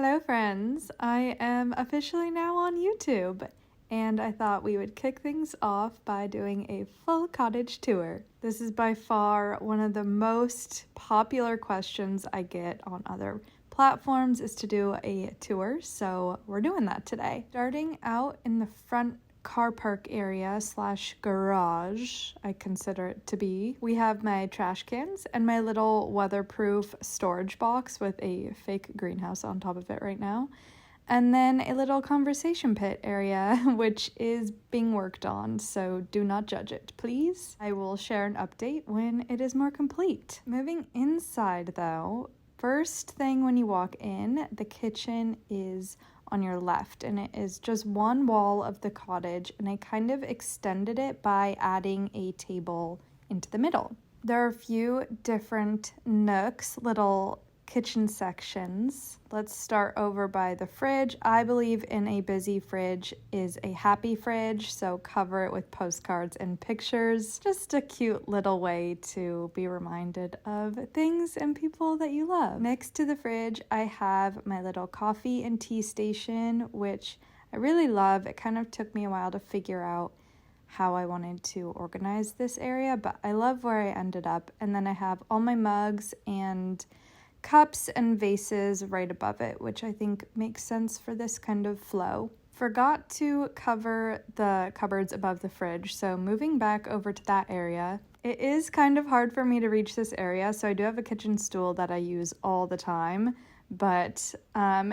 Hello friends, I am officially now on YouTube, and I thought we would kick things off by doing a full cottage tour. This is by far one of the most popular questions I get on other platforms is to do a tour, so we're doing that today. Starting out in the front car park area / garage, I consider it to be. We have my trash cans and my little weatherproof storage box with a fake greenhouse on top of it right now. And then a little conversation pit area, which is being worked on, so do not judge it, please. I will share an update when it is more complete. Moving inside though, first thing when you walk in, the kitchen is on your left, and it is just one wall of the cottage, and I kind of extended it by adding a table into the middle. There are a few different nooks, little kitchen sections. Let's start over by the fridge. I believe in a busy fridge is a happy fridge, so cover it with postcards and pictures. Just a cute little way to be reminded of things and people that you love. Next to the fridge, I have my little coffee and tea station, which I really love. It kind of took me a while to figure out how I wanted to organize this area, but I love where I ended up. And then I have all my mugs and cups and vases right above it, which I think makes sense for this kind of flow. Forgot to cover the cupboards above the fridge, so moving back over to that area. It is kind of hard for me to reach this area, so I do have a kitchen stool that I use all the time, but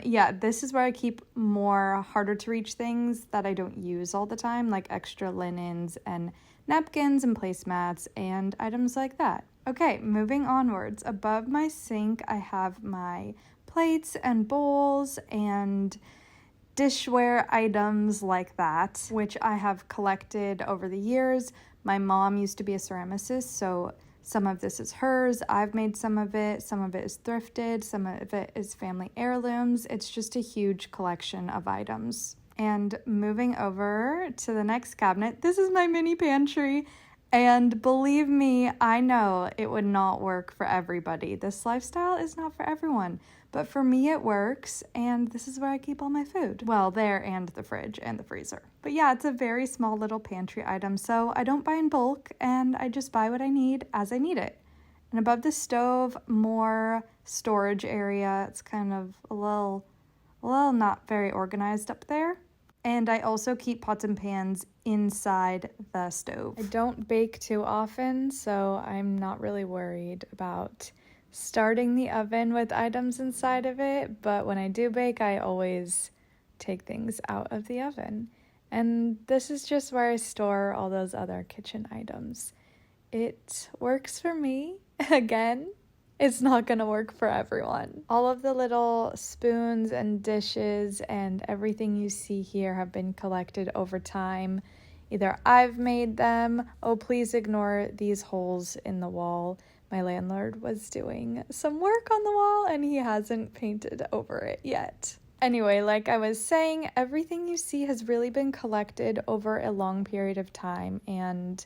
yeah, this is where I keep more harder to reach things that I don't use all the time, like extra linens and napkins and placemats and items like that. Okay, moving onwards. Above my sink, I have my plates and bowls and dishware items like that, which I have collected over the years. My mom used to be a ceramicist, so some of this is hers. I've made some of it is thrifted, some of it is family heirlooms. It's just a huge collection of items. And moving over to the next cabinet, this is my mini pantry. And believe me, I know it would not work for everybody. This lifestyle is not for everyone, but for me it works, and this is where I keep all my food. Well, there and the fridge and the freezer. But yeah, it's a very small little pantry item, so I don't buy in bulk, and I just buy what I need as I need it. And above the stove, more storage area. It's kind of a little not very organized up there. And I also keep pots and pans inside the stove. I don't bake too often, so I'm not really worried about starting the oven with items inside of it, but when I do bake, I always take things out of the oven. And this is just where I store all those other kitchen items. It works for me. Again, it's not gonna work for everyone. All of the little spoons and dishes and everything you see here have been collected over time. Either I've made them. Oh, please ignore these holes in the wall. My landlord was doing some work on the wall and he hasn't painted over it yet. Anyway, like I was saying, everything you see has really been collected over a long period of time, and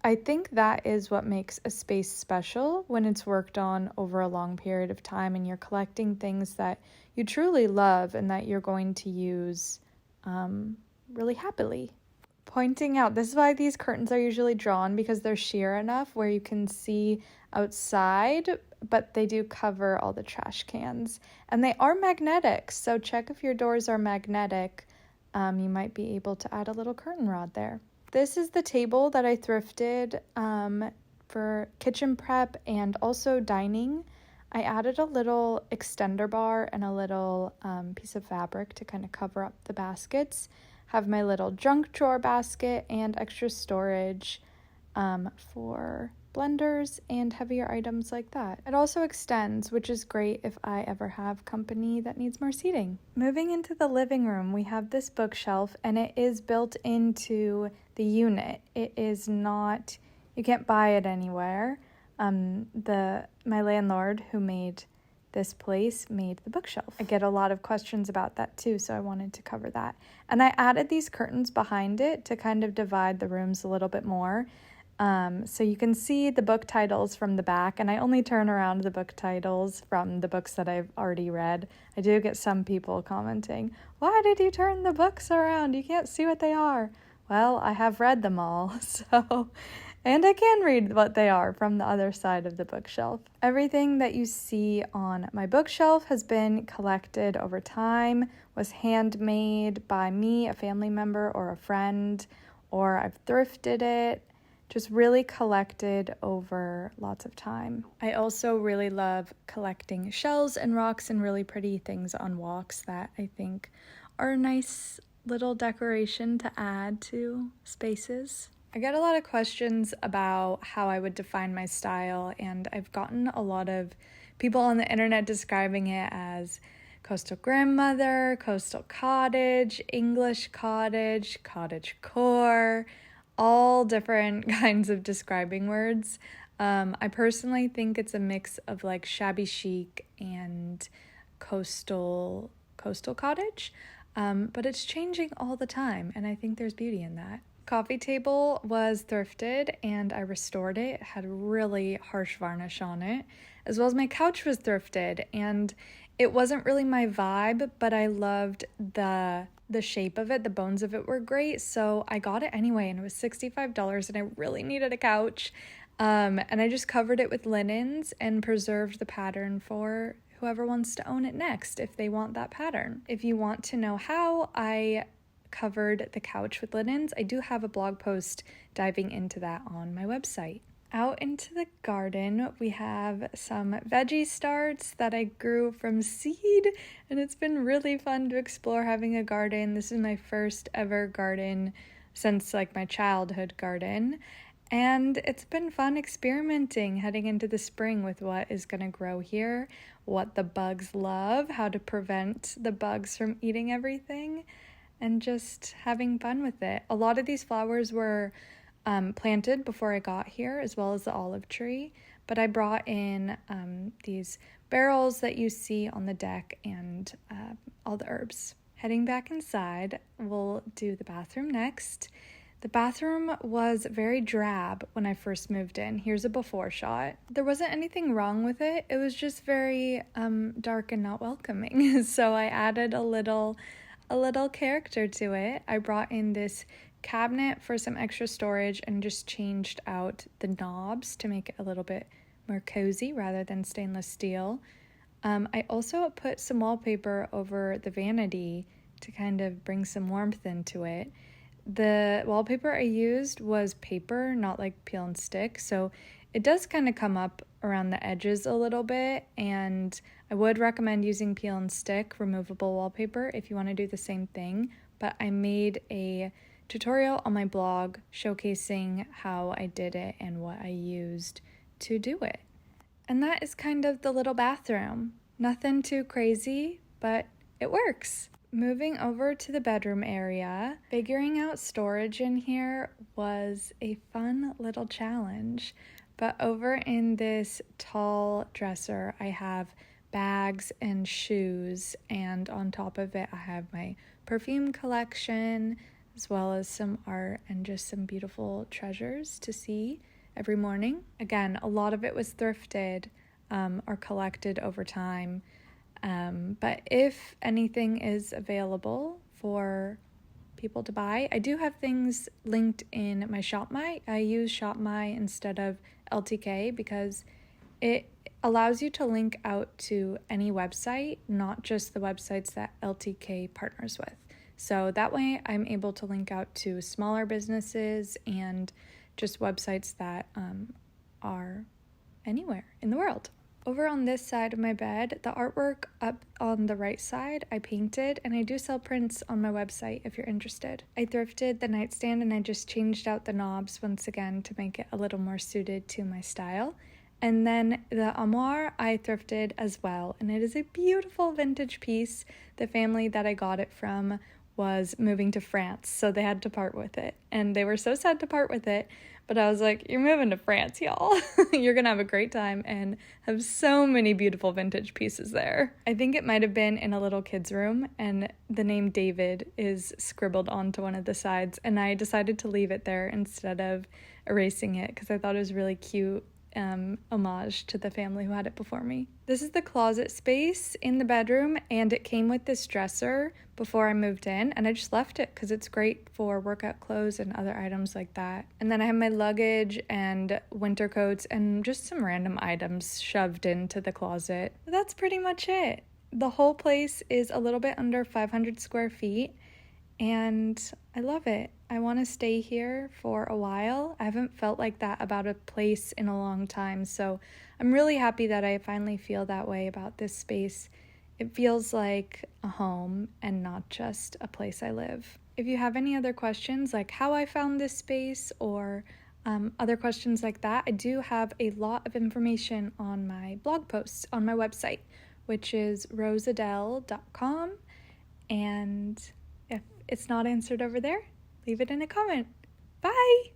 I think that is what makes a space special when it's worked on over a long period of time and you're collecting things that you truly love and that you're going to use really happily. Pointing out, this is why these curtains are usually drawn, because they're sheer enough where you can see outside, but they do cover all the trash cans. And they are magnetic, so check if your doors are magnetic. You might be able to add a little curtain rod there. This is the table that I thrifted for kitchen prep and also dining. I added a little extender bar and a little piece of fabric to kind of cover up the baskets. Have my little junk drawer basket and extra storage for blenders and heavier items like that. It also extends, which is great if I ever have company that needs more seating. Moving into the living room, we have this bookshelf, and it is built into the unit. It is not, you can't buy it anywhere. My landlord who made this place made the bookshelf. I get a lot of questions about that too, so I wanted to cover that. And I added these curtains behind it to kind of divide the rooms a little bit more. So you can see the book titles from the back, and I only turn around the book titles from the books that I've already read. I do get some people commenting, "Why did you turn the books around? You can't see what they are." Well, I have read them all, and I can read what they are from the other side of the bookshelf. Everything that you see on my bookshelf has been collected over time, was handmade by me, a family member, or a friend, or I've thrifted it. Just really collected over lots of time. I also really love collecting shells and rocks and really pretty things on walks that I think are a nice little decoration to add to spaces. I get a lot of questions about how I would define my style, and I've gotten a lot of people on the internet describing it as coastal grandmother, coastal cottage, English cottage, cottage core, all different kinds of describing words. I personally think it's a mix of like shabby chic and coastal cottage, but it's changing all the time, and I think there's beauty in that. Coffee table was thrifted and I restored it. It had really harsh varnish on it, as well as my couch was thrifted, and it wasn't really my vibe, but I loved the shape of it. The bones of it were great, so I got it anyway, and it was $65, and I really needed a couch. And I just covered it with linens and preserved the pattern for whoever wants to own it next if they want that pattern. If you want to know how I covered the couch with linens, I do have a blog post diving into that on my website. Out into the garden, we have some veggie starts that I grew from seed, and it's been really fun to explore having a garden. This is my first ever garden since like my childhood garden, and it's been fun experimenting heading into the spring with what is going to grow here, what the bugs love, how to prevent the bugs from eating everything, and just having fun with it. A lot of these flowers were planted before I got here, as well as the olive tree, but I brought in these barrels that you see on the deck and all the herbs. Heading back inside, we'll do the bathroom next. The bathroom was very drab when I first moved in. Here's a before shot. There wasn't anything wrong with it. It was just very dark and not welcoming. So I added a little character to it. I brought in this cabinet for some extra storage and just changed out the knobs to make it a little bit more cozy rather than stainless steel. I also put some wallpaper over the vanity to kind of bring some warmth into it. The wallpaper I used was paper, not like peel and stick, so it does kind of come up around the edges a little bit, and I would recommend using peel and stick removable wallpaper if you want to do the same thing, but I made a tutorial on my blog showcasing how I did it and what I used to do it. And that is kind of the little bathroom. Nothing too crazy, but it works. Moving over to the bedroom area, figuring out storage in here was a fun little challenge. But over in this tall dresser, I have bags and shoes, and on top of it, I have my perfume collection, as well as some art and just some beautiful treasures to see every morning. Again, a lot of it was thrifted or collected over time. But if anything is available for people to buy, I do have things linked in my ShopMy. I use ShopMy instead of LTK because it allows you to link out to any website, not just the websites that LTK partners with. So that way I'm able to link out to smaller businesses and just websites that are anywhere in the world. Over on this side of my bed, the artwork up on the right side, I painted, and I do sell prints on my website if you're interested. I thrifted the nightstand and I just changed out the knobs once again to make it a little more suited to my style. And then the armoire I thrifted as well, and it is a beautiful vintage piece. The family that I got it from was moving to France, so they had to part with it. And they were so sad to part with it, but I was like, you're moving to France, y'all. You're gonna have a great time and have so many beautiful vintage pieces there. I think it might have been in a little kid's room, and the name David is scribbled onto one of the sides, and I decided to leave it there instead of erasing it because I thought it was really cute. Homage to the family who had it before me. This is the closet space in the bedroom, and it came with this dresser before I moved in, and I just left it because it's great for workout clothes and other items like that. And then I have my luggage and winter coats and just some random items shoved into the closet. But that's pretty much it. The whole place is a little bit under 500 square feet, and I love it. I want to stay here for a while. I haven't felt like that about a place in a long time, so I'm really happy that I finally feel that way about this space. It feels like a home and not just a place I live. If you have any other questions, like how I found this space or other questions like that, I do have a lot of information on my blog posts on my website, which is rosadell.com, and if it's not answered over there, leave it in a comment. Bye!